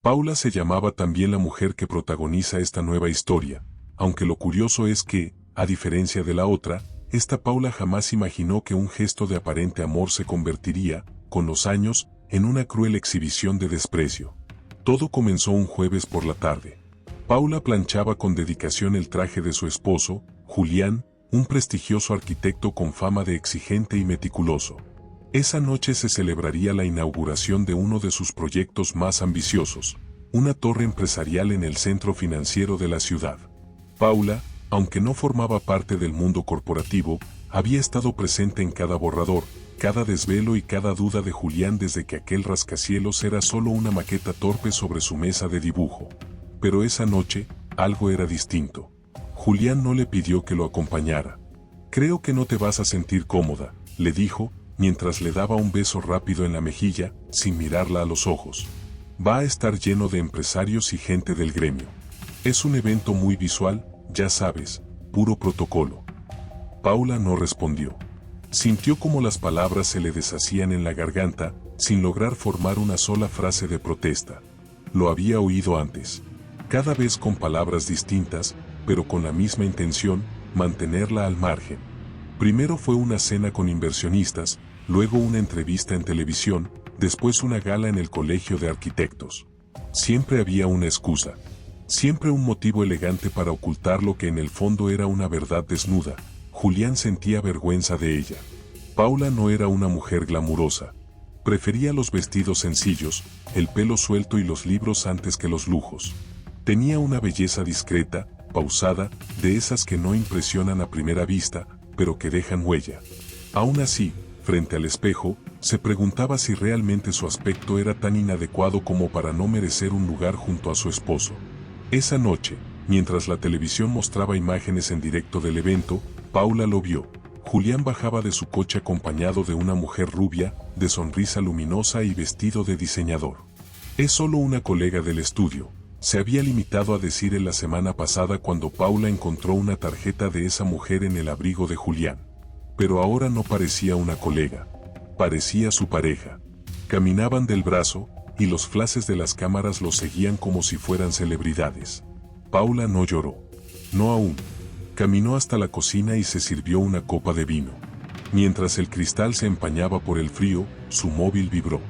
Paula se llamaba también la mujer que protagoniza esta nueva historia, aunque lo curioso es que, a diferencia de la otra, esta Paula jamás imaginó que un gesto de aparente amor se convertiría, con los años, en una cruel exhibición de desprecio. Todo comenzó un jueves por la tarde. Paula planchaba con dedicación el traje de su esposo, Julián, un prestigioso arquitecto con fama de exigente y meticuloso. Esa noche se celebraría la inauguración de uno de sus proyectos más ambiciosos, una torre empresarial en el centro financiero de la ciudad. Paula, aunque no formaba parte del mundo corporativo, había estado presente en cada borrador, cada desvelo y cada duda de Julián desde que aquel rascacielos era solo una maqueta torpe sobre su mesa de dibujo. Pero esa noche, algo era distinto. Julián no le pidió que lo acompañara. «Creo que no te vas a sentir cómoda», le dijo, mientras le daba un beso rápido en la mejilla, sin mirarla a los ojos. «Va a estar lleno de empresarios y gente del gremio. Es un evento muy visual, ya sabes, puro protocolo». Paula no respondió. Sintió como las palabras se le deshacían en la garganta, sin lograr formar una sola frase de protesta. Lo había oído antes. Cada vez con palabras distintas, pero con la misma intención, mantenerla al margen. Primero fue una cena con inversionistas, luego una entrevista en televisión, después una gala en el colegio de arquitectos. Siempre había una excusa. Siempre un motivo elegante para ocultar lo que en el fondo era una verdad desnuda. Julián sentía vergüenza de ella. Paula no era una mujer glamurosa. Prefería los vestidos sencillos, el pelo suelto y los libros antes que los lujos. Tenía una belleza discreta, pausada, de esas que no impresionan a primera vista, pero que dejan huella. Aún así, frente al espejo, se preguntaba si realmente su aspecto era tan inadecuado como para no merecer un lugar junto a su esposo. Esa noche, mientras la televisión mostraba imágenes en directo del evento, Paula lo vio. Julián bajaba de su coche acompañado de una mujer rubia, de sonrisa luminosa y vestido de diseñador. «Es solo una colega del estudio», se había limitado a decir en la semana pasada cuando Paula encontró una tarjeta de esa mujer en el abrigo de Julián. Pero ahora no parecía una colega. Parecía su pareja. Caminaban del brazo, y los flashes de las cámaras los seguían como si fueran celebridades. Paula no lloró. No aún. Caminó hasta la cocina y se sirvió una copa de vino. Mientras el cristal se empañaba por el frío, su móvil vibró.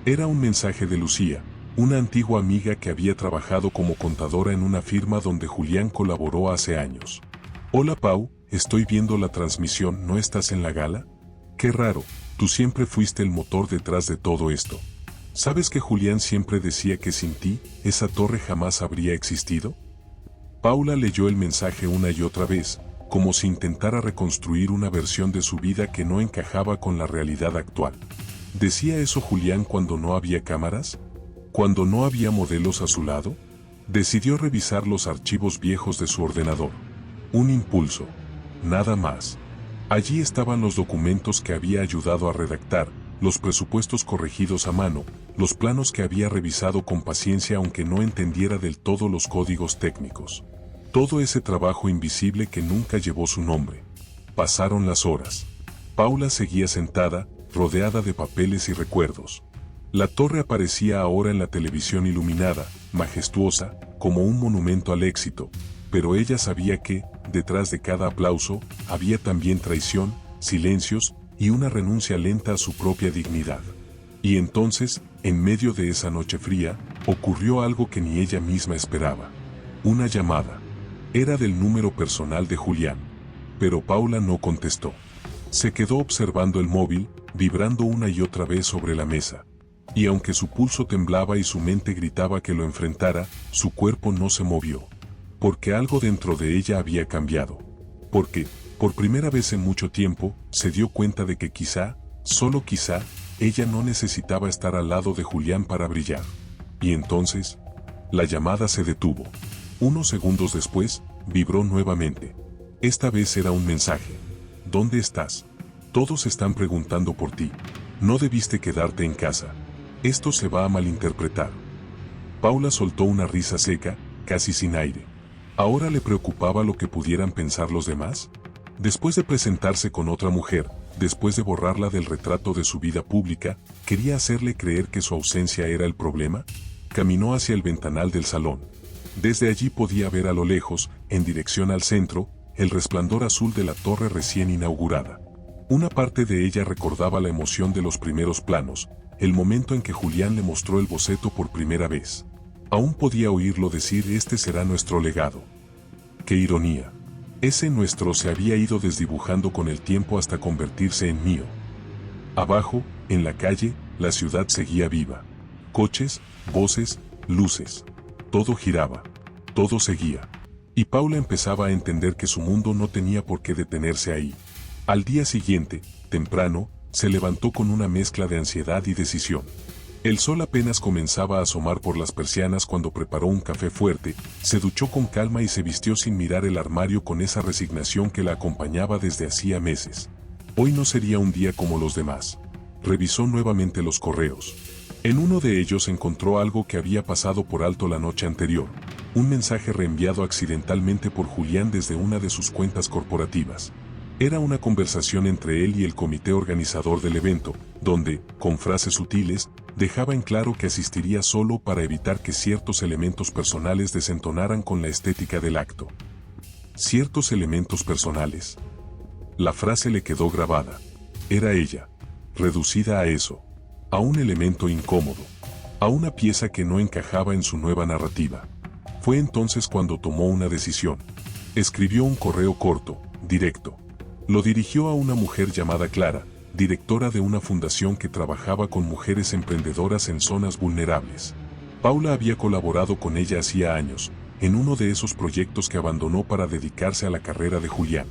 Era un mensaje de Lucía, una antigua amiga que había trabajado como contadora en una firma donde Julián colaboró hace años. «Hola Pau, estoy viendo la transmisión, ¿no estás en la gala? Qué raro, tú siempre fuiste el motor detrás de todo esto. ¿Sabes que Julián siempre decía que sin ti, esa torre jamás habría existido?» Paula leyó el mensaje una y otra vez, como si intentara reconstruir una versión de su vida que no encajaba con la realidad actual. ¿Decía eso Julián cuando no había cámaras? ¿Cuando no había modelos a su lado? Decidió revisar los archivos viejos de su ordenador. Un impulso. Nada más. Allí estaban los documentos que había ayudado a redactar, los presupuestos corregidos a mano, los planos que había revisado con paciencia aunque no entendiera del todo los códigos técnicos. Todo ese trabajo invisible que nunca llevó su nombre. Pasaron las horas. Paula seguía sentada, rodeada de papeles y recuerdos. La torre aparecía ahora en la televisión iluminada, majestuosa, como un monumento al éxito, pero ella sabía que, detrás de cada aplauso, había también traición, silencios y una renuncia lenta a su propia dignidad. Y entonces, en medio de esa noche fría, ocurrió algo que ni ella misma esperaba. Una llamada. Era del número personal de Julián. Pero Paula no contestó. Se quedó observando el móvil, vibrando una y otra vez sobre la mesa. Y aunque su pulso temblaba y su mente gritaba que lo enfrentara, su cuerpo no se movió. Porque algo dentro de ella había cambiado. Porque, por primera vez en mucho tiempo, se dio cuenta de que quizá, solo quizá, ella no necesitaba estar al lado de Julián para brillar. Y entonces, la llamada se detuvo. Unos segundos después, vibró nuevamente. Esta vez era un mensaje. ¿Dónde estás? Todos están preguntando por ti. No debiste quedarte en casa. Esto se va a malinterpretar. Paula soltó una risa seca, casi sin aire. ¿Ahora le preocupaba lo que pudieran pensar los demás? Después de presentarse con otra mujer, después de borrarla del retrato de su vida pública, ¿quería hacerle creer que su ausencia era el problema? Caminó hacia el ventanal del salón. Desde allí podía ver a lo lejos, en dirección al centro, el resplandor azul de la torre recién inaugurada. Una parte de ella recordaba la emoción de los primeros planos, el momento en que Julián le mostró el boceto por primera vez. Aún podía oírlo decir: este será nuestro legado. ¡Qué ironía! Ese nuestro se había ido desdibujando con el tiempo hasta convertirse en mío. Abajo, en la calle, la ciudad seguía viva. Coches, voces, luces. Todo giraba. Todo seguía. Y Paula empezaba a entender que su mundo no tenía por qué detenerse ahí. Al día siguiente, temprano, se levantó con una mezcla de ansiedad y decisión. El sol apenas comenzaba a asomar por las persianas cuando preparó un café fuerte, se duchó con calma y se vistió sin mirar el armario con esa resignación que la acompañaba desde hacía meses. Hoy no sería un día como los demás. Revisó nuevamente los correos. En uno de ellos encontró algo que había pasado por alto la noche anterior, un mensaje reenviado accidentalmente por Julián desde una de sus cuentas corporativas. Era una conversación entre él y el comité organizador del evento, donde, con frases sutiles, dejaba en claro que asistiría solo para evitar que ciertos elementos personales desentonaran con la estética del acto. ¿Ciertos elementos personales? La frase le quedó grabada. Era ella, reducida a eso, a un elemento incómodo, a una pieza que no encajaba en su nueva narrativa. Fue entonces cuando tomó una decisión. Escribió un correo corto, directo. Lo dirigió a una mujer llamada Clara, directora de una fundación que trabajaba con mujeres emprendedoras en zonas vulnerables. Paula había colaborado con ella hacía años, en uno de esos proyectos que abandonó para dedicarse a la carrera de Julián.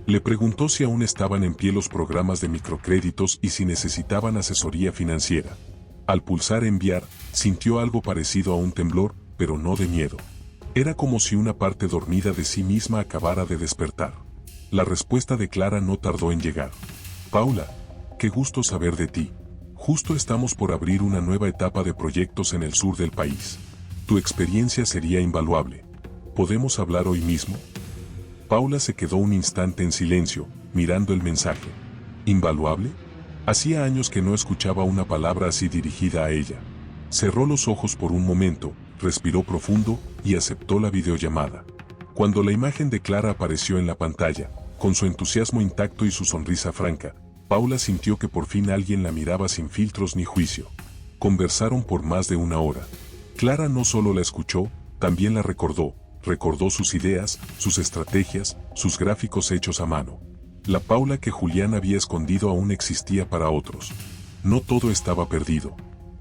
Le preguntó si aún estaban en pie los programas de microcréditos y si necesitaban asesoría financiera. Al pulsar enviar, sintió algo parecido a un temblor, pero no de miedo. Era como si una parte dormida de sí misma acabara de despertar. La respuesta de Clara no tardó en llegar. Paula, qué gusto saber de ti. Justo estamos por abrir una nueva etapa de proyectos en el sur del país. Tu experiencia sería invaluable. ¿Podemos hablar hoy mismo? Paula se quedó un instante en silencio, mirando el mensaje. ¿Invaluable? Hacía años que no escuchaba una palabra así dirigida a ella. Cerró los ojos por un momento, respiró profundo y aceptó la videollamada. Cuando la imagen de Clara apareció en la pantalla, con su entusiasmo intacto y su sonrisa franca, Paula sintió que por fin alguien la miraba sin filtros ni juicio. Conversaron por más de una hora. Clara no solo la escuchó, también la recordó sus ideas, sus estrategias, sus gráficos hechos a mano. La Paula que Julián había escondido aún existía para otros. No todo estaba perdido.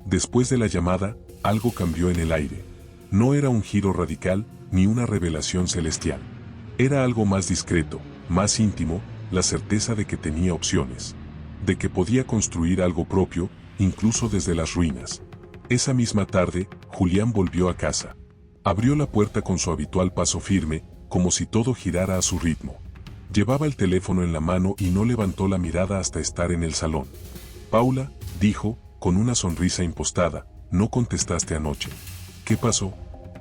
Después de la llamada, algo cambió en el aire. No era un giro radical, ni una revelación celestial. Era algo más discreto, más íntimo, la certeza de que tenía opciones. De que podía construir algo propio, incluso desde las ruinas. Esa misma tarde, Julián volvió a casa. Abrió la puerta con su habitual paso firme, como si todo girara a su ritmo. Llevaba el teléfono en la mano y no levantó la mirada hasta estar en el salón. Paula, dijo, con una sonrisa impostada, no contestaste anoche. ¿Qué pasó?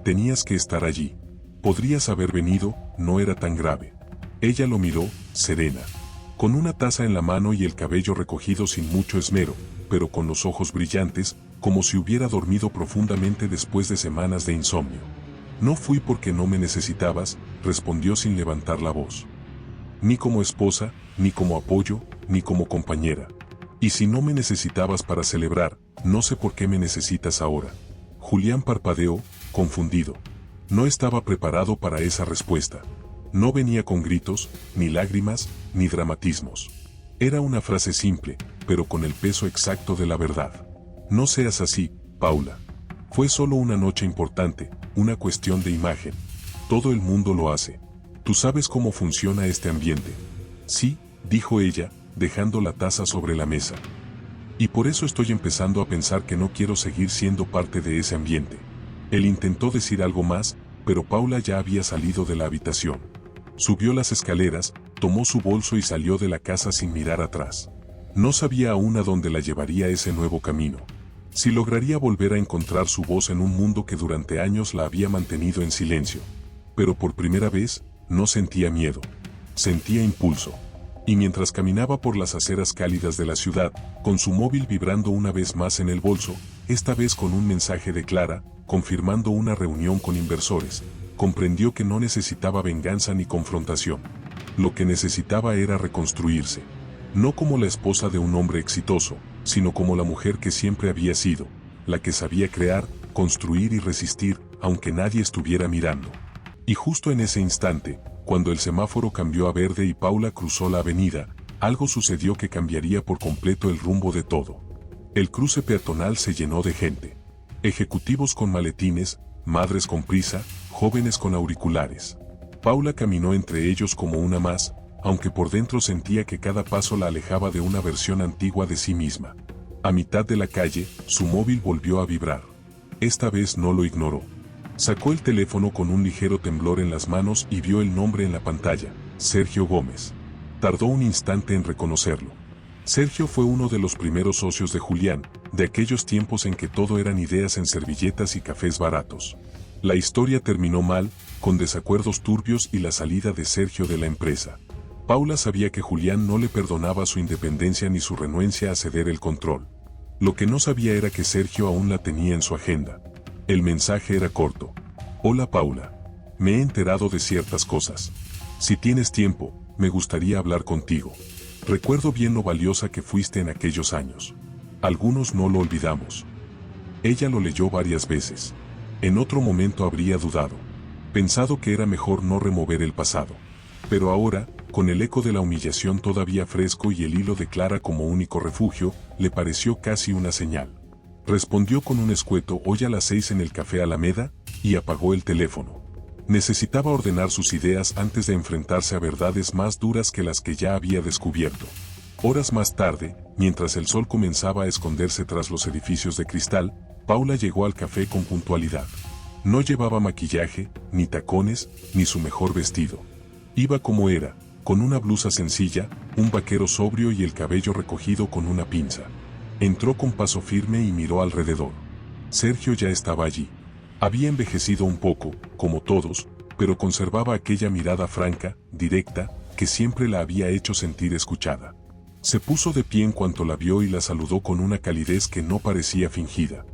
Tenías que estar allí. Podrías haber venido, no era tan grave. Ella lo miró, serena. Con una taza en la mano y el cabello recogido sin mucho esmero, pero con los ojos brillantes, como si hubiera dormido profundamente después de semanas de insomnio. No fui porque no me necesitabas, respondió sin levantar la voz. Ni como esposa, ni como apoyo, ni como compañera. Y si no me necesitabas para celebrar, no sé por qué me necesitas ahora. Julián parpadeó, confundido. No estaba preparado para esa respuesta. No venía con gritos, ni lágrimas, ni dramatismos. Era una frase simple, pero con el peso exacto de la verdad. No seas así, Paula. Fue solo una noche importante, una cuestión de imagen. Todo el mundo lo hace. Tú sabes cómo funciona este ambiente. Sí, dijo ella, dejando la taza sobre la mesa. Y por eso estoy empezando a pensar que no quiero seguir siendo parte de ese ambiente. Él intentó decir algo más, pero Paula ya había salido de la habitación. Subió las escaleras, tomó su bolso y salió de la casa sin mirar atrás. No sabía aún a dónde la llevaría ese nuevo camino. Si lograría volver a encontrar su voz en un mundo que durante años la había mantenido en silencio. Pero por primera vez, no sentía miedo. Sentía impulso. Y mientras caminaba por las aceras cálidas de la ciudad, con su móvil vibrando una vez más en el bolso, esta vez con un mensaje de Clara, confirmando una reunión con inversores, comprendió que no necesitaba venganza ni confrontación. Lo que necesitaba era reconstruirse. No como la esposa de un hombre exitoso, sino como la mujer que siempre había sido, la que sabía crear, construir y resistir, aunque nadie estuviera mirando. Y justo en ese instante, cuando el semáforo cambió a verde y Paula cruzó la avenida, algo sucedió que cambiaría por completo el rumbo de todo. El cruce peatonal se llenó de gente. Ejecutivos con maletines, madres con prisa, jóvenes con auriculares. Paula caminó entre ellos como una más, aunque por dentro sentía que cada paso la alejaba de una versión antigua de sí misma. A mitad de la calle, su móvil volvió a vibrar. Esta vez no lo ignoró. Sacó el teléfono con un ligero temblor en las manos y vio el nombre en la pantalla, Sergio Gómez. Tardó un instante en reconocerlo. Sergio fue uno de los primeros socios de Julián, de aquellos tiempos en que todo eran ideas en servilletas y cafés baratos. La historia terminó mal, con desacuerdos turbios y la salida de Sergio de la empresa. Paula sabía que Julián no le perdonaba su independencia ni su renuencia a ceder el control. Lo que no sabía era que Sergio aún la tenía en su agenda. El mensaje era corto. Hola Paula. Me he enterado de ciertas cosas. Si tienes tiempo, me gustaría hablar contigo. Recuerdo bien lo valiosa que fuiste en aquellos años. Algunos no lo olvidamos. Ella lo leyó varias veces. En otro momento habría dudado. Pensado que era mejor no remover el pasado. Pero ahora, con el eco de la humillación todavía fresco y el hilo de Clara como único refugio, le pareció casi una señal. Respondió con un escueto hoy a las 6 en el Café Alameda, y apagó el teléfono. Necesitaba ordenar sus ideas antes de enfrentarse a verdades más duras que las que ya había descubierto. Horas más tarde, mientras el sol comenzaba a esconderse tras los edificios de cristal, Paula llegó al café con puntualidad. No llevaba maquillaje, ni tacones, ni su mejor vestido. Iba como era, con una blusa sencilla, un vaquero sobrio y el cabello recogido con una pinza. Entró con paso firme y miró alrededor. Sergio ya estaba allí. Había envejecido un poco, como todos, pero conservaba aquella mirada franca, directa, que siempre la había hecho sentir escuchada. Se puso de pie en cuanto la vio y la saludó con una calidez que no parecía fingida.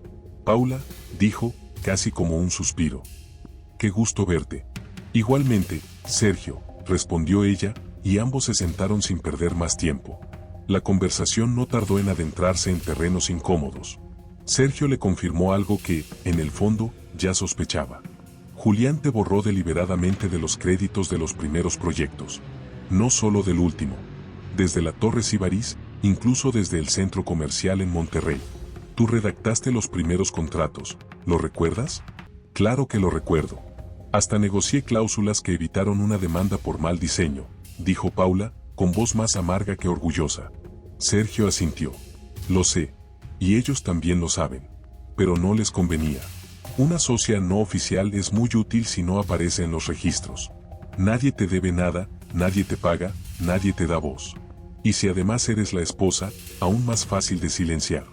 Paula, dijo, casi como un suspiro. Qué gusto verte. Igualmente, Sergio, respondió ella, y ambos se sentaron sin perder más tiempo. La conversación no tardó en adentrarse en terrenos incómodos. Sergio le confirmó algo que, en el fondo, ya sospechaba. Julián te borró deliberadamente de los créditos de los primeros proyectos. No solo del último. Desde la Torre Sibarís, incluso desde el centro comercial en Monterrey. Tú redactaste los primeros contratos, ¿lo recuerdas? Claro que lo recuerdo. Hasta negocié cláusulas que evitaron una demanda por mal diseño, dijo Paula, con voz más amarga que orgullosa. Sergio asintió. Lo sé. Y ellos también lo saben. Pero no les convenía. Una socia no oficial es muy útil si no aparece en los registros. Nadie te debe nada, nadie te paga, nadie te da voz. Y si además eres la esposa, aún más fácil de silenciar.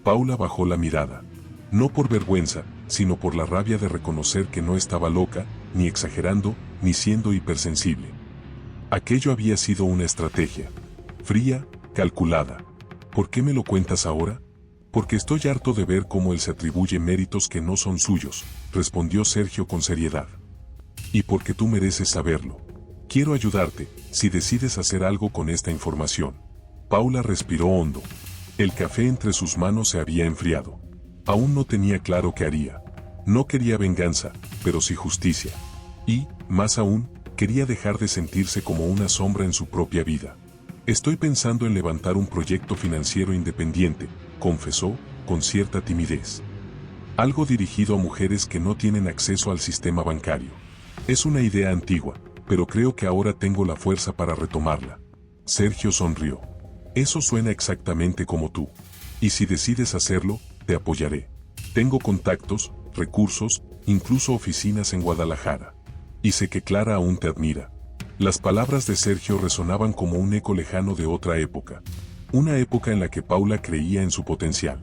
Paula bajó la mirada. No por vergüenza, sino por la rabia de reconocer que no estaba loca, ni exagerando, ni siendo hipersensible. Aquello había sido una estrategia. Fría, calculada. ¿Por qué me lo cuentas ahora? Porque estoy harto de ver cómo él se atribuye méritos que no son suyos, respondió Sergio con seriedad. Y porque tú mereces saberlo. Quiero ayudarte, si decides hacer algo con esta información. Paula respiró hondo. El café entre sus manos se había enfriado. Aún no tenía claro qué haría. No quería venganza, pero sí justicia. Y, más aún, quería dejar de sentirse como una sombra en su propia vida. Estoy pensando en levantar un proyecto financiero independiente, confesó, con cierta timidez. Algo dirigido a mujeres que no tienen acceso al sistema bancario. Es una idea antigua, pero creo que ahora tengo la fuerza para retomarla. Sergio sonrió. Eso suena exactamente como tú. Y si decides hacerlo, te apoyaré. Tengo contactos, recursos, incluso oficinas en Guadalajara. Y sé que Clara aún te admira. Las palabras de Sergio resonaban como un eco lejano de otra época. Una época en la que Paula creía en su potencial.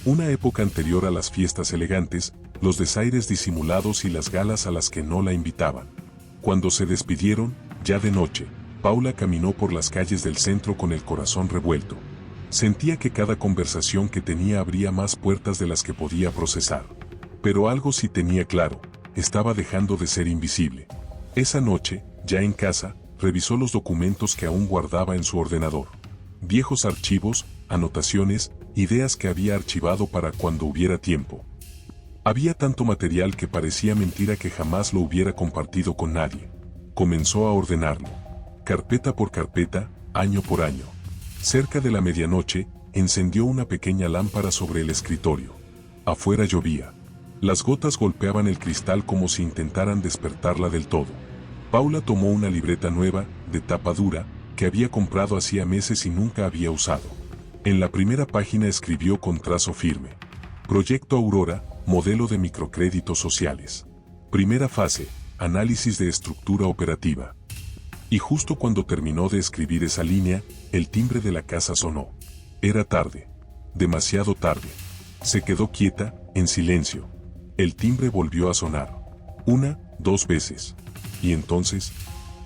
Una época anterior a las fiestas elegantes, los desaires disimulados y las galas a las que no la invitaban. Cuando se despidieron, ya de noche, Paula caminó por las calles del centro con el corazón revuelto. Sentía que cada conversación que tenía abría más puertas de las que podía procesar. Pero algo sí tenía claro, estaba dejando de ser invisible. Esa noche, ya en casa, revisó los documentos que aún guardaba en su ordenador. Viejos archivos, anotaciones, ideas que había archivado para cuando hubiera tiempo. Había tanto material que parecía mentira que jamás lo hubiera compartido con nadie. Comenzó a ordenarlo. Carpeta por carpeta, año por año. Cerca de la medianoche, encendió una pequeña lámpara sobre el escritorio. Afuera llovía. Las gotas golpeaban el cristal como si intentaran despertarla del todo. Paula tomó una libreta nueva, de tapa dura, que había comprado hacía meses y nunca había usado. En la primera página escribió con trazo firme: Proyecto Aurora, modelo de microcréditos sociales. Primera fase, análisis de estructura operativa. Y justo cuando terminó de escribir esa línea, el timbre de la casa sonó. Era tarde. Demasiado tarde. Se quedó quieta, en silencio. El timbre volvió a sonar. 1, 2 veces. Y entonces,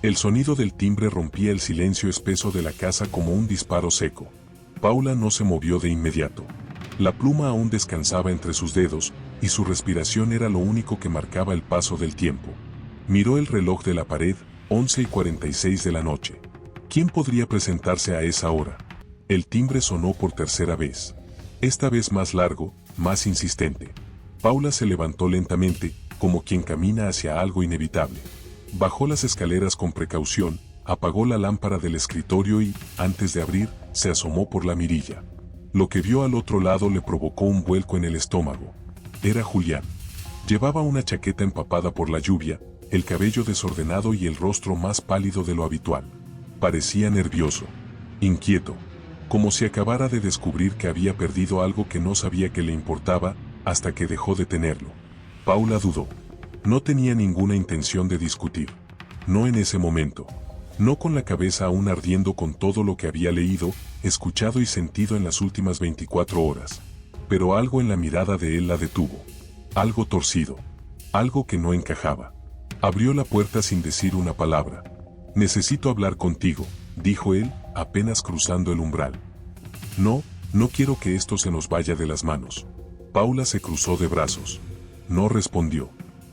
el sonido del timbre rompía el silencio espeso de la casa como un disparo seco. Paula no se movió de inmediato. La pluma aún descansaba entre sus dedos, y su respiración era lo único que marcaba el paso del tiempo. Miró el reloj de la pared, 11:46 de la noche. ¿Quién podría presentarse a esa hora? El timbre sonó por tercera vez. Esta vez más largo, más insistente. Paula se levantó lentamente, como quien camina hacia algo inevitable. Bajó las escaleras con precaución, apagó la lámpara del escritorio y, antes de abrir, se asomó por la mirilla. Lo que vio al otro lado le provocó un vuelco en el estómago. Era Julián. Llevaba una chaqueta empapada por la lluvia, el cabello desordenado y el rostro más pálido de lo habitual. Parecía nervioso, inquieto, como si acabara de descubrir que había perdido algo que no sabía que le importaba, hasta que dejó de tenerlo. Paula dudó. No tenía ninguna intención de discutir. No en ese momento. No con la cabeza aún ardiendo con todo lo que había leído, escuchado y sentido en las últimas 24 horas. Pero algo en la mirada de él la detuvo. Algo torcido. Algo que no encajaba. Abrió la puerta sin decir una palabra. Necesito hablar contigo, dijo él, apenas cruzando el umbral. No quiero que esto se nos vaya de las manos. Paula se cruzó de brazos. No respondió.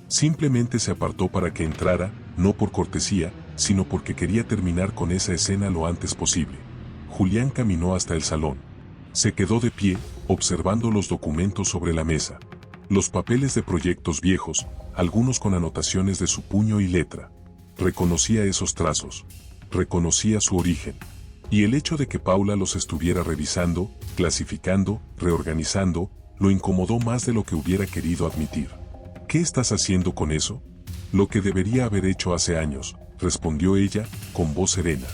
Simplemente se apartó para que entrara, no por cortesía, sino porque quería terminar con esa escena lo antes posible. Julián caminó hasta el salón. Se quedó de pie, observando los documentos sobre la mesa. Los papeles de proyectos viejos, algunos con anotaciones de su puño y letra. Reconocía esos trazos. Reconocía su origen. Y el hecho de que Paula los estuviera revisando, clasificando, reorganizando, lo incomodó más de lo que hubiera querido admitir. ¿Qué estás haciendo con eso? Lo que debería haber hecho hace años, respondió ella, con voz serena.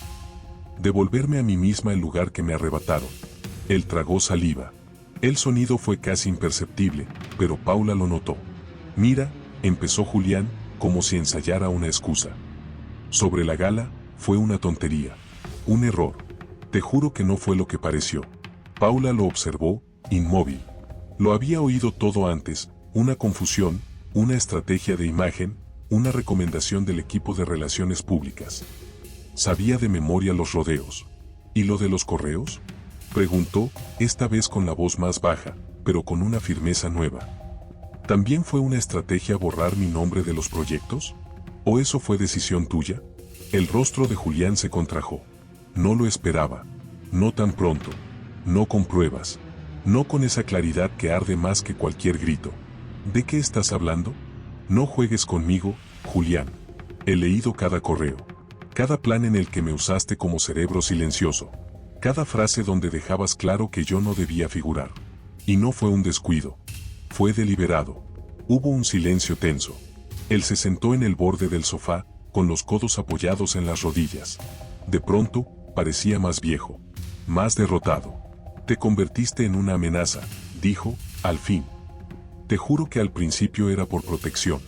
Devolverme a mí misma el lugar que me arrebataron. Él tragó saliva. El sonido fue casi imperceptible, pero Paula lo notó. Mira, empezó Julián, como si ensayara una excusa. Sobre la gala, fue una tontería. Un error. Te juro que no fue lo que pareció. Paula lo observó, inmóvil. Lo había oído todo antes, una confusión, una estrategia de imagen, una recomendación del equipo de relaciones públicas. Sabía de memoria los rodeos. ¿Y lo de los correos? Preguntó, esta vez con la voz más baja, pero con una firmeza nueva. ¿También fue una estrategia borrar mi nombre de los proyectos? ¿O eso fue decisión tuya? El rostro de Julián se contrajo. No lo esperaba. No tan pronto. No con pruebas. No con esa claridad que arde más que cualquier grito. ¿De qué estás hablando? No juegues conmigo, Julián. He leído cada correo. Cada plan en el que me usaste como cerebro silencioso. Cada frase donde dejabas claro que yo no debía figurar. Y no fue un descuido. Fue deliberado. Hubo un silencio tenso. Él se sentó en el borde del sofá, con los codos apoyados en las rodillas. De pronto, parecía más viejo. Más derrotado. Te convertiste en una amenaza, dijo, al fin. Te juro que al principio era por protección.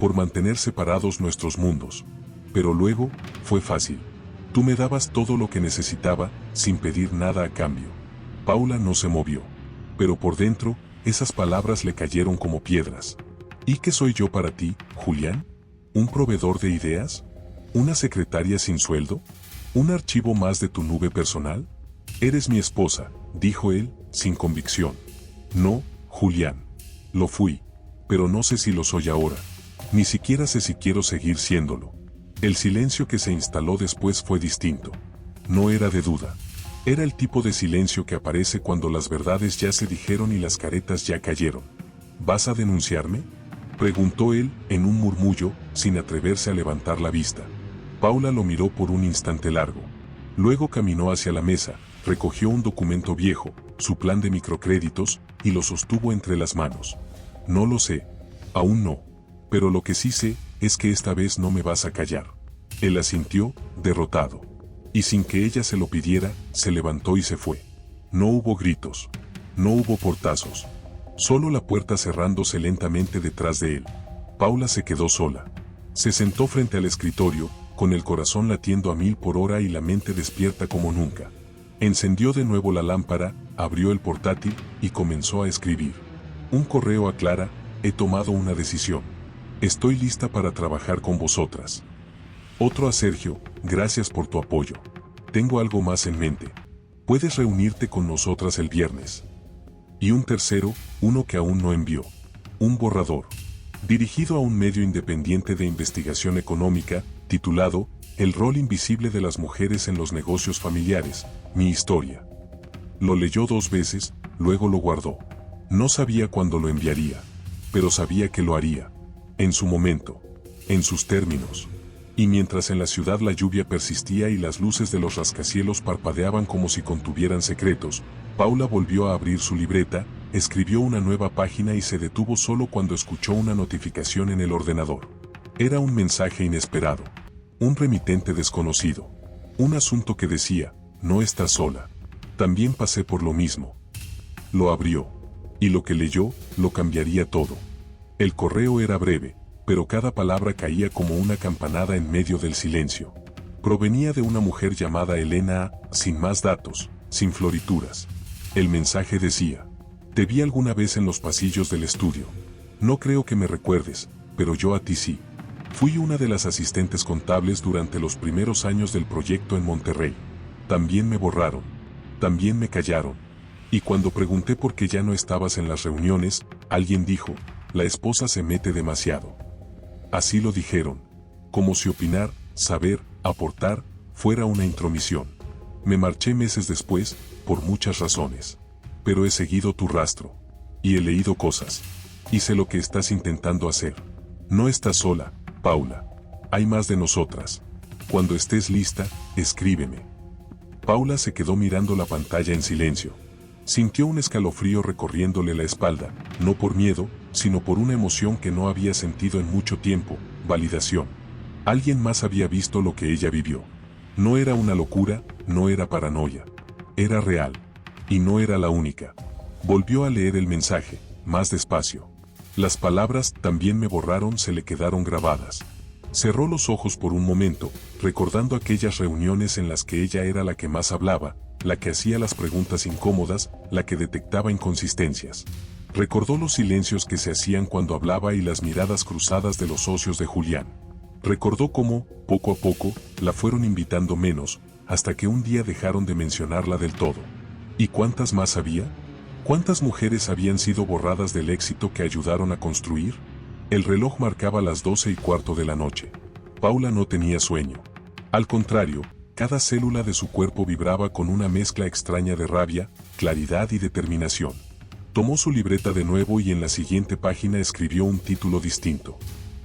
Por mantener separados nuestros mundos. Pero luego, fue fácil. Tú me dabas todo lo que necesitaba, sin pedir nada a cambio. Paula no se movió. Pero por dentro, esas palabras le cayeron como piedras. ¿Y qué soy yo para ti, Julián? ¿Un proveedor de ideas? ¿Una secretaria sin sueldo? ¿Un archivo más de tu nube personal? Eres mi esposa, dijo él, sin convicción. No, Julián. Lo fui. Pero no sé si lo soy ahora. Ni siquiera sé si quiero seguir siéndolo. El silencio que se instaló después fue distinto. No era de duda. Era el tipo de silencio que aparece cuando las verdades ya se dijeron y las caretas ya cayeron. ¿Vas a denunciarme?, preguntó él, en un murmullo, sin atreverse a levantar la vista. Paula lo miró por un instante largo. Luego caminó hacia la mesa, recogió un documento viejo, su plan de microcréditos, y lo sostuvo entre las manos. No lo sé. Aún no. Pero lo que sí sé, es que esta vez no me vas a callar. Él asintió, derrotado. Y sin que ella se lo pidiera, se levantó y se fue. No hubo gritos. No hubo portazos. Solo la puerta cerrándose lentamente detrás de él. Paula se quedó sola. Se sentó frente al escritorio, con el corazón latiendo a 1000 por hora y la mente despierta como nunca. Encendió de nuevo la lámpara, abrió el portátil y comenzó a escribir. Un correo a Clara: he tomado una decisión. Estoy lista para trabajar con vosotras. Otro a Sergio: gracias por tu apoyo. Tengo algo más en mente. Puedes reunirte con nosotras el viernes. Y un tercero, uno que aún no envió. Un borrador. Dirigido a un medio independiente de investigación económica, titulado El rol invisible de las mujeres en los negocios familiares, mi historia. Lo leyó 2 veces, luego lo guardó. No sabía cuándo lo enviaría, pero sabía que lo haría. En su momento. En sus términos. Y mientras en la ciudad la lluvia persistía y las luces de los rascacielos parpadeaban como si contuvieran secretos, Paula volvió a abrir su libreta, escribió una nueva página y se detuvo solo cuando escuchó una notificación en el ordenador. Era un mensaje inesperado. Un remitente desconocido. Un asunto que decía: no estás sola. También pasé por lo mismo. Lo abrió. Y lo que leyó, lo cambiaría todo. El correo era breve, pero cada palabra caía como una campanada en medio del silencio. Provenía de una mujer llamada Elena A., sin más datos, sin florituras. El mensaje decía: te vi alguna vez en los pasillos del estudio. No creo que me recuerdes, pero yo a ti sí. Fui una de las asistentes contables durante los primeros años del proyecto en Monterrey. También me borraron. También me callaron. Y cuando pregunté por qué ya no estabas en las reuniones, alguien dijo: la esposa se mete demasiado. Así lo dijeron. Como si opinar, saber, aportar, fuera una intromisión. Me marché meses después, por muchas razones. Pero he seguido tu rastro. Y he leído cosas. Y sé lo que estás intentando hacer. No estás sola, Paula. Hay más de nosotras. Cuando estés lista, escríbeme. Paula se quedó mirando la pantalla en silencio. Sintió un escalofrío recorriéndole la espalda, no por miedo, sino por una emoción que no había sentido en mucho tiempo: validación. Alguien más había visto lo que ella vivió. No era una locura, no era paranoia. Era real. Y no era la única. Volvió a leer el mensaje, más despacio. Las palabras "también me borraron" se le quedaron grabadas. Cerró los ojos por un momento, recordando aquellas reuniones en las que ella era la que más hablaba, la que hacía las preguntas incómodas, la que detectaba inconsistencias. Recordó los silencios que se hacían cuando hablaba y las miradas cruzadas de los socios de Julián. Recordó cómo, poco a poco, la fueron invitando menos, hasta que un día dejaron de mencionarla del todo. ¿Y cuántas más había? ¿Cuántas mujeres habían sido borradas del éxito que ayudaron a construir? El reloj marcaba las 12:15 de la noche. Paula no tenía sueño. Al contrario, cada célula de su cuerpo vibraba con una mezcla extraña de rabia, claridad y determinación. Tomó su libreta de nuevo y en la siguiente página escribió un título distinto: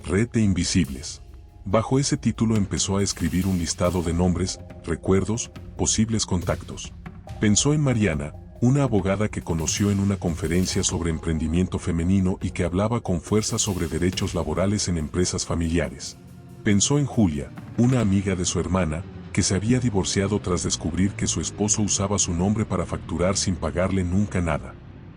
Red de Invisibles. Bajo ese título empezó a escribir un listado de nombres, recuerdos, posibles contactos. Pensó en Mariana, una abogada que conoció en una conferencia sobre emprendimiento femenino y que hablaba con fuerza sobre derechos laborales en empresas familiares. Pensó en Julia, una amiga de su hermana, que se había divorciado tras descubrir que su esposo usaba su nombre para facturar sin pagarle nunca nada.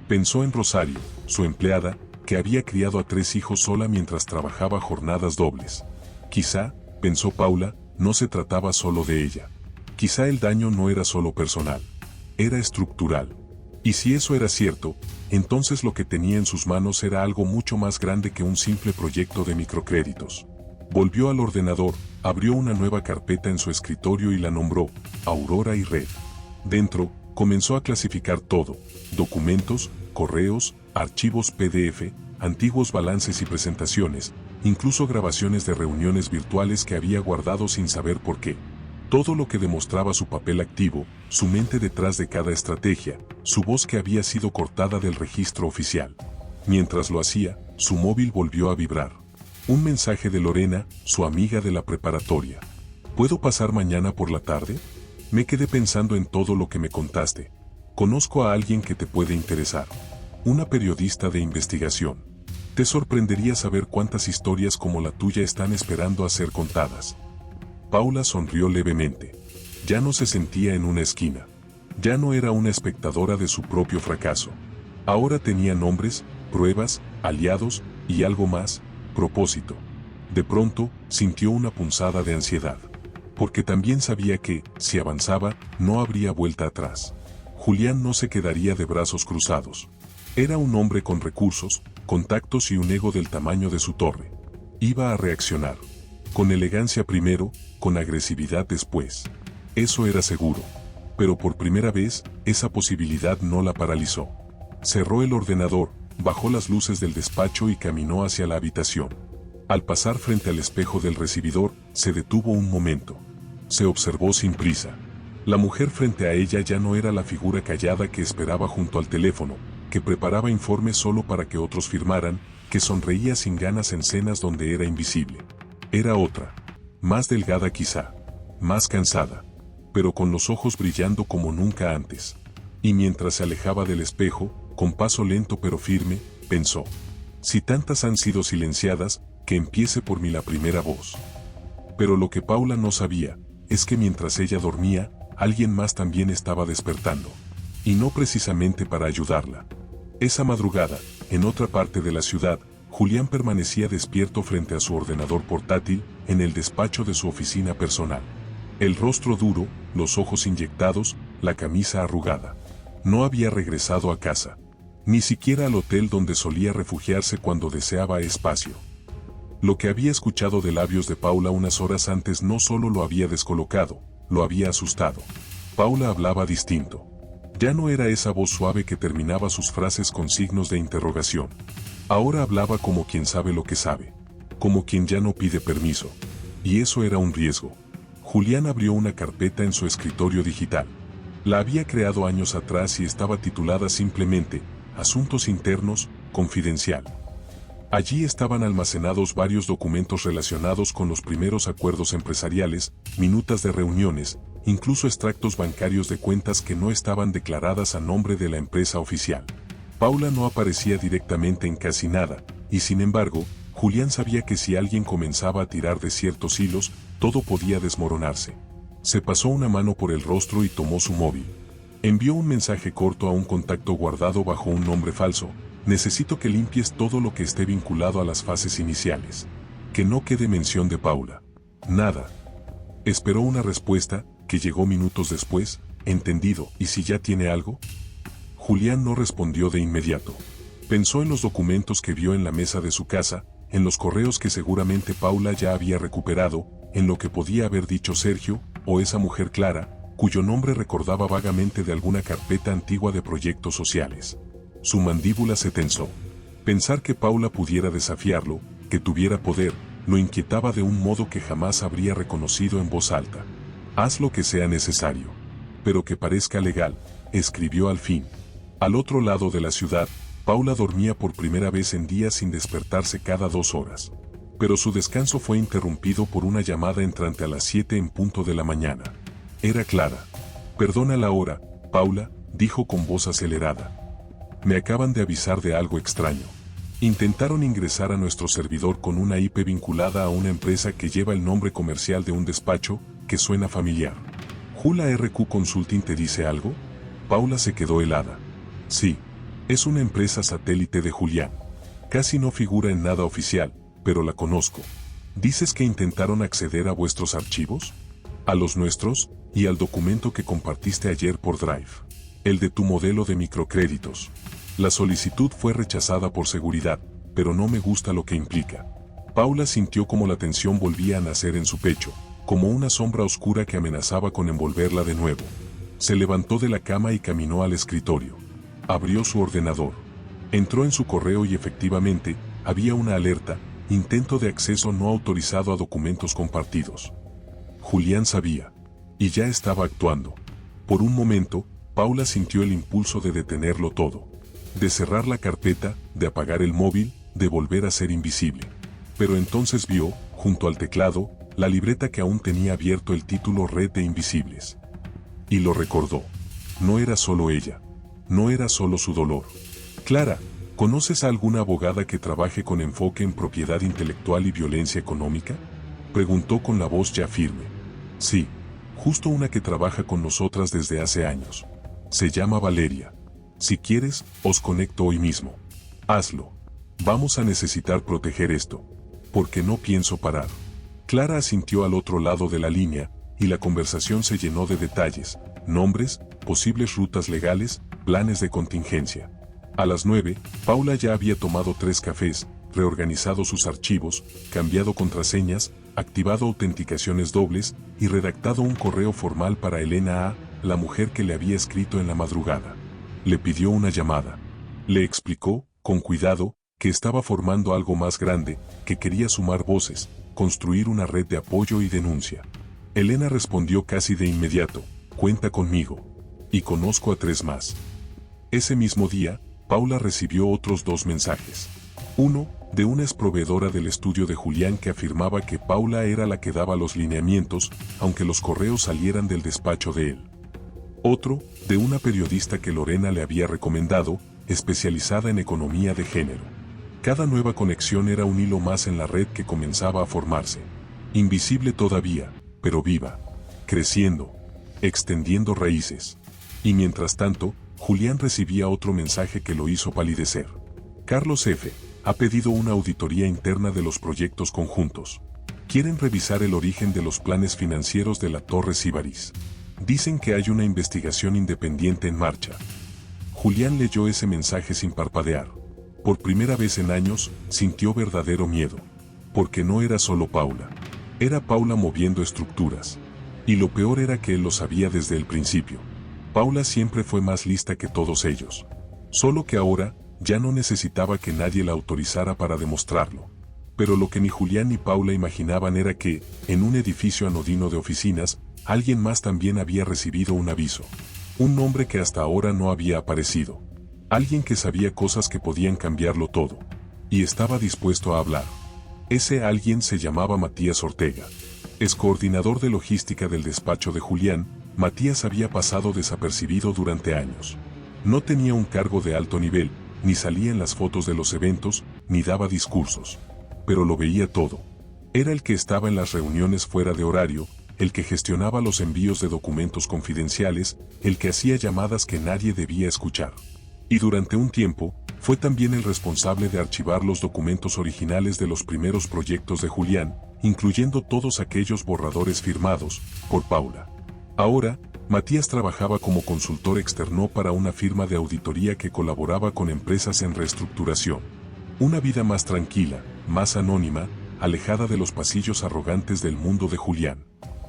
Pensó en Rosario, su empleada, que había criado a 3 hijos sola mientras trabajaba jornadas dobles. Quizá, pensó Paula, no se trataba solo de ella. Quizá el daño no era solo personal. Era estructural. Y si eso era cierto, entonces lo que tenía en sus manos era algo mucho más grande que un simple proyecto de microcréditos. Volvió al ordenador, abrió una nueva carpeta en su escritorio y la nombró Aurora y Red. Dentro, comenzó a clasificar todo: documentos, correos, archivos PDF, antiguos balances y presentaciones, incluso grabaciones de reuniones virtuales que había guardado sin saber por qué. Todo lo que demostraba su papel activo, su mente detrás de cada estrategia, su voz que había sido cortada del registro oficial. Mientras lo hacía, su móvil volvió a vibrar. Un mensaje de Lorena, su amiga de la preparatoria. ¿Puedo pasar mañana por la tarde? Me quedé pensando en todo lo que me contaste. Conozco a alguien que te puede interesar. Una periodista de investigación. Te sorprendería saber cuántas historias como la tuya están esperando a ser contadas. Paula sonrió levemente. Ya no se sentía en una esquina. Ya no era una espectadora de su propio fracaso. Ahora tenía nombres, pruebas, aliados y algo más: propósito. De pronto, sintió una punzada de ansiedad. Porque también sabía que, si avanzaba, no habría vuelta atrás. Julián no se quedaría de brazos cruzados. Era un hombre con recursos, contactos y un ego del tamaño de su torre. Iba a reaccionar. Con elegancia primero, con agresividad después. Eso era seguro. Pero por primera vez, esa posibilidad no la paralizó. Cerró el ordenador, bajó las luces del despacho y caminó hacia la habitación. Al pasar frente al espejo del recibidor, se detuvo un momento. Se observó sin prisa. La mujer frente a ella ya no era la figura callada que esperaba junto al teléfono, que preparaba informes solo para que otros firmaran, que sonreía sin ganas en escenas donde era invisible. Era otra. Más delgada quizá. Más cansada. Pero con los ojos brillando como nunca antes. Y mientras se alejaba del espejo, con paso lento pero firme, pensó: si tantas han sido silenciadas, que empiece por mí la primera voz. Pero lo que Paula no sabía, es que mientras ella dormía, alguien más también estaba despertando. Y no precisamente para ayudarla. Esa madrugada, en otra parte de la ciudad, Julián permanecía despierto frente a su ordenador portátil, en el despacho de su oficina personal. El rostro duro, los ojos inyectados, la camisa arrugada. No había regresado a casa. Ni siquiera al hotel donde solía refugiarse cuando deseaba espacio. Lo que había escuchado de labios de Paula unas horas antes no solo lo había descolocado, lo había asustado. Paula hablaba distinto. Ya no era esa voz suave que terminaba sus frases con signos de interrogación. Ahora hablaba como quien sabe lo que sabe. Como quien ya no pide permiso. Y eso era un riesgo. Julián abrió una carpeta en su escritorio digital. La había creado años atrás y estaba titulada simplemente Asuntos Internos, Confidencial. Allí estaban almacenados varios documentos relacionados con los primeros acuerdos empresariales, minutas de reuniones, incluso extractos bancarios de cuentas que no estaban declaradas a nombre de la empresa oficial. Paula no aparecía directamente en casi nada, y sin embargo, Julián sabía que si alguien comenzaba a tirar de ciertos hilos, todo podía desmoronarse. Se pasó una mano por el rostro y tomó su móvil. Envió un mensaje corto a un contacto guardado bajo un nombre falso: necesito que limpies todo lo que esté vinculado a las fases iniciales. Que no quede mención de Paula. Nada. Esperó una respuesta, que llegó minutos después: entendido. ¿Y si ya tiene algo? Julián no respondió de inmediato. Pensó en los documentos que vio en la mesa de su casa, en los correos que seguramente Paula ya había recuperado, en lo que podía haber dicho Sergio, o esa mujer Clara, cuyo nombre recordaba vagamente de alguna carpeta antigua de proyectos sociales. Su mandíbula se tensó. Pensar que Paula pudiera desafiarlo, que tuviera poder, lo inquietaba de un modo que jamás habría reconocido en voz alta. Haz lo que sea necesario. Pero que parezca legal, escribió al fin. Al otro lado de la ciudad, Paula dormía por primera vez en días sin despertarse cada 2 horas. Pero su descanso fue interrumpido por una llamada entrante a las 7 en punto de la mañana. Era Clara. Perdona la hora, Paula, dijo con voz acelerada. Me acaban de avisar de algo extraño. Intentaron ingresar a nuestro servidor con una IP vinculada a una empresa que lleva el nombre comercial de un despacho, que suena familiar. ¿Jula RQ Consulting te dice algo? Paula se quedó helada. Sí. Es una empresa satélite de Julián. Casi no figura en nada oficial, pero la conozco. ¿Dices que intentaron acceder a vuestros archivos? ¿A los nuestros? Y al documento que compartiste ayer por Drive. El de tu modelo de microcréditos. La solicitud fue rechazada por seguridad, pero no me gusta lo que implica. Paula sintió como la tensión volvía a nacer en su pecho, como una sombra oscura que amenazaba con envolverla de nuevo. Se levantó de la cama y caminó al escritorio. Abrió su ordenador. Entró en su correo y efectivamente, había una alerta: intento de acceso no autorizado a documentos compartidos. Julián sabía. Y ya estaba actuando. Por un momento, Paula sintió el impulso de detenerlo todo. De cerrar la carpeta, de apagar el móvil, de volver a ser invisible. Pero entonces vio, junto al teclado, la libreta que aún tenía abierto el título Red de Invisibles. Y lo recordó. No era solo ella. No era solo su dolor. Clara, ¿conoces a alguna abogada que trabaje con enfoque en propiedad intelectual y violencia económica? Preguntó con la voz ya firme. Sí, justo una que trabaja con nosotras desde hace años. Se llama Valeria. Si quieres, os conecto hoy mismo. Hazlo. Vamos a necesitar proteger esto. Porque no pienso parar. Clara asintió al otro lado de la línea, y la conversación se llenó de detalles, nombres, posibles rutas legales, planes de contingencia. A las 9, Paula ya había tomado 3 cafés, reorganizado sus archivos, cambiado contraseñas, activado autenticaciones dobles y redactado un correo formal para Elena A., la mujer que le había escrito en la madrugada. Le pidió una llamada. Le explicó, con cuidado, que estaba formando algo más grande, que quería sumar voces, construir una red de apoyo y denuncia. Elena respondió casi de inmediato: cuenta conmigo. Y conozco a 3 más. Ese mismo día, Paula recibió otros 2 mensajes. Uno, de una exproveedora del estudio de Julián que afirmaba que Paula era la que daba los lineamientos, aunque los correos salieran del despacho de él. Otro, de una periodista que Lorena le había recomendado, especializada en economía de género. Cada nueva conexión era un hilo más en la red que comenzaba a formarse. Invisible todavía, pero viva. Creciendo. Extendiendo raíces. Y mientras tanto, Julián recibía otro mensaje que lo hizo palidecer. Carlos F. ha pedido una auditoría interna de los proyectos conjuntos. Quieren revisar el origen de los planes financieros de la Torre Sibaris. Dicen que hay una investigación independiente en marcha. Julián leyó ese mensaje sin parpadear. Por primera vez en años, sintió verdadero miedo. Porque no era solo Paula. Era Paula moviendo estructuras. Y lo peor era que él lo sabía desde el principio. Paula siempre fue más lista que todos ellos. Solo que ahora, ya no necesitaba que nadie la autorizara para demostrarlo. Pero lo que ni Julián ni Paula imaginaban era que, en un edificio anodino de oficinas, alguien más también había recibido un aviso. Un nombre que hasta ahora no había aparecido. Alguien que sabía cosas que podían cambiarlo todo. Y estaba dispuesto a hablar. Ese alguien se llamaba Matías Ortega. Es coordinador de logística del despacho de Julián. Matías había pasado desapercibido durante años. No tenía un cargo de alto nivel, ni salía en las fotos de los eventos, ni daba discursos. Pero lo veía todo. Era el que estaba en las reuniones fuera de horario, el que gestionaba los envíos de documentos confidenciales, el que hacía llamadas que nadie debía escuchar. Y durante un tiempo, fue también el responsable de archivar los documentos originales de los primeros proyectos de Julián, incluyendo todos aquellos borradores firmados por Paula. Ahora, Matías trabajaba como consultor externo para una firma de auditoría que colaboraba con empresas en reestructuración. Una vida más tranquila, más anónima, alejada de los pasillos arrogantes del mundo de Julián.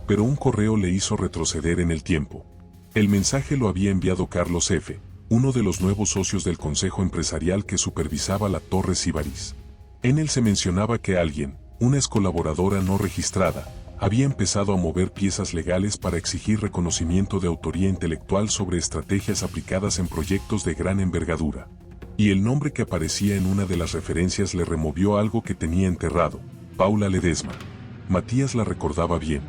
Pero un correo le hizo retroceder en el tiempo. El mensaje lo había enviado Carlos F., uno de los nuevos socios del consejo empresarial que supervisaba la Torre Sibaris. En él se mencionaba que alguien, una excolaboradora no registrada, había empezado a mover piezas legales para exigir reconocimiento de autoría intelectual sobre estrategias aplicadas en proyectos de gran envergadura. Y el nombre que aparecía en una de las referencias le removió algo que tenía enterrado: Paula Ledesma. Matías la recordaba bien.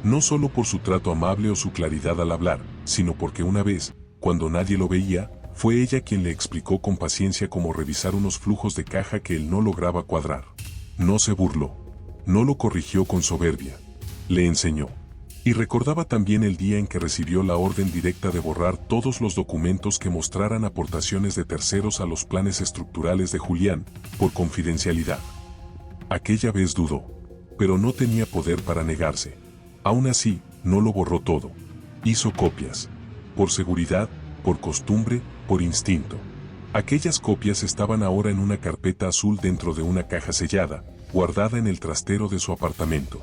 No solo por su trato amable o su claridad al hablar, sino porque una vez, cuando nadie lo veía, fue ella quien le explicó con paciencia cómo revisar unos flujos de caja que él no lograba cuadrar. No se burló. No lo corrigió con soberbia. Le enseñó. Y recordaba también el día en que recibió la orden directa de borrar todos los documentos que mostraran aportaciones de terceros a los planes estructurales de Julián, por confidencialidad. Aquella vez dudó. Pero no tenía poder para negarse. Aún así, no lo borró todo. Hizo copias. Por seguridad, por costumbre, por instinto. Aquellas copias estaban ahora en una carpeta azul dentro de una caja sellada, guardada en el trastero de su apartamento.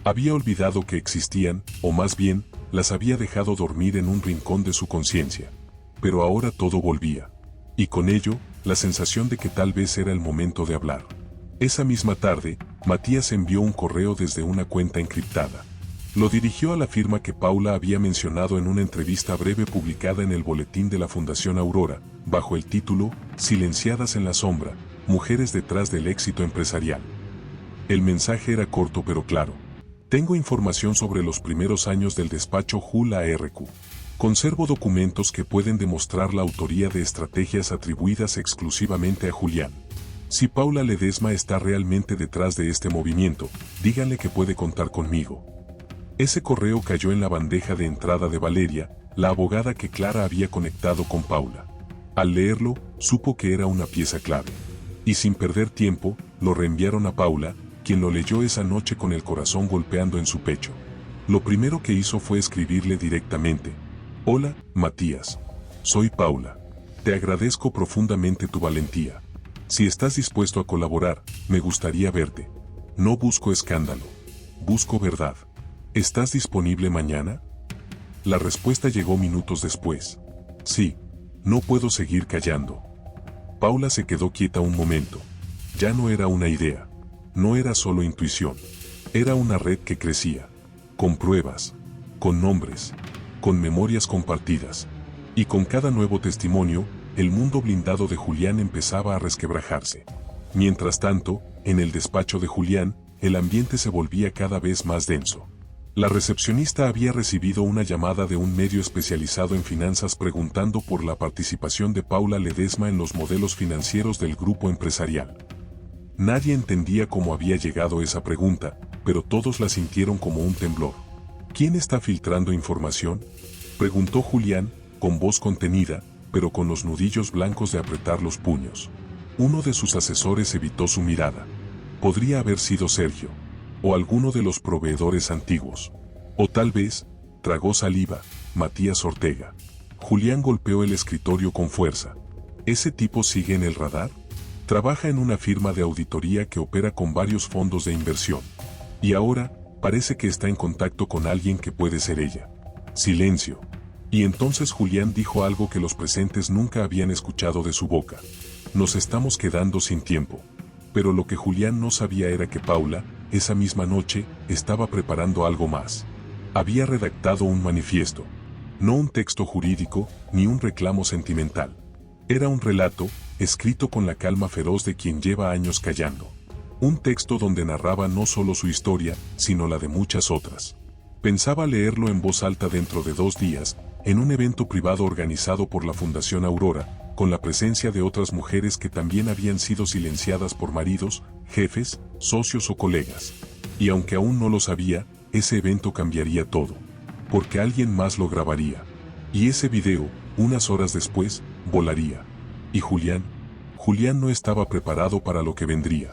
Había olvidado que existían, o más bien, las había dejado dormir en un rincón de su conciencia. Pero ahora todo volvía. Y con ello, la sensación de que tal vez era el momento de hablar. Esa misma tarde, Matías envió un correo desde una cuenta encriptada. Lo dirigió a la firma que Paula había mencionado en una entrevista breve publicada en el boletín de la Fundación Aurora, bajo el título Silenciadas en la sombra, mujeres detrás del éxito empresarial. El mensaje era corto pero claro. Tengo información sobre los primeros años del despacho Hull ARQ. Conservo documentos que pueden demostrar la autoría de estrategias atribuidas exclusivamente a Julián. Si Paula Ledesma está realmente detrás de este movimiento, díganle que puede contar conmigo. Ese correo cayó en la bandeja de entrada de Valeria, la abogada que Clara había conectado con Paula. Al leerlo, supo que era una pieza clave. Y sin perder tiempo, lo reenviaron a Paula, quien lo leyó esa noche con el corazón golpeando en su pecho. Lo primero que hizo fue escribirle directamente: «Hola, Matías. Soy Paula. Te agradezco profundamente tu valentía. Si estás dispuesto a colaborar, me gustaría verte. No busco escándalo. Busco verdad. ¿Estás disponible mañana?». La respuesta llegó minutos después. «Sí. No puedo seguir callando». Paula se quedó quieta un momento. Ya no era una idea. No era solo intuición. Era una red que crecía. Con pruebas. Con nombres. Con memorias compartidas. Y con cada nuevo testimonio, el mundo blindado de Julián empezaba a resquebrajarse. Mientras tanto, en el despacho de Julián, el ambiente se volvía cada vez más denso. La recepcionista había recibido una llamada de un medio especializado en finanzas preguntando por la participación de Paula Ledesma en los modelos financieros del grupo empresarial. Nadie entendía cómo había llegado esa pregunta, pero todos la sintieron como un temblor. ¿Quién está filtrando información?, preguntó Julián, con voz contenida, pero con los nudillos blancos de apretar los puños. Uno de sus asesores evitó su mirada. Podría haber sido Sergio, o alguno de los proveedores antiguos. O tal vez, tragó saliva, Matías Ortega. Julián golpeó el escritorio con fuerza. ¿Ese tipo sigue en el radar? Trabaja en una firma de auditoría que opera con varios fondos de inversión. Y ahora, parece que está en contacto con alguien que puede ser ella. Silencio. Y entonces Julián dijo algo que los presentes nunca habían escuchado de su boca. Nos estamos quedando sin tiempo. Pero lo que Julián no sabía era que Paula, esa misma noche, estaba preparando algo más. Había redactado un manifiesto. No un texto jurídico, ni un reclamo sentimental. Era un relato, escrito con la calma feroz de quien lleva años callando. Un texto donde narraba no solo su historia, sino la de muchas otras. Pensaba leerlo en voz alta dentro de 2 días, en un evento privado organizado por la Fundación Aurora, con la presencia de otras mujeres que también habían sido silenciadas por maridos, jefes, socios o colegas. Y aunque aún no lo sabía, ese evento cambiaría todo. Porque alguien más lo grabaría. Y ese video, unas horas después, volaría. Y Julián no estaba preparado para lo que vendría.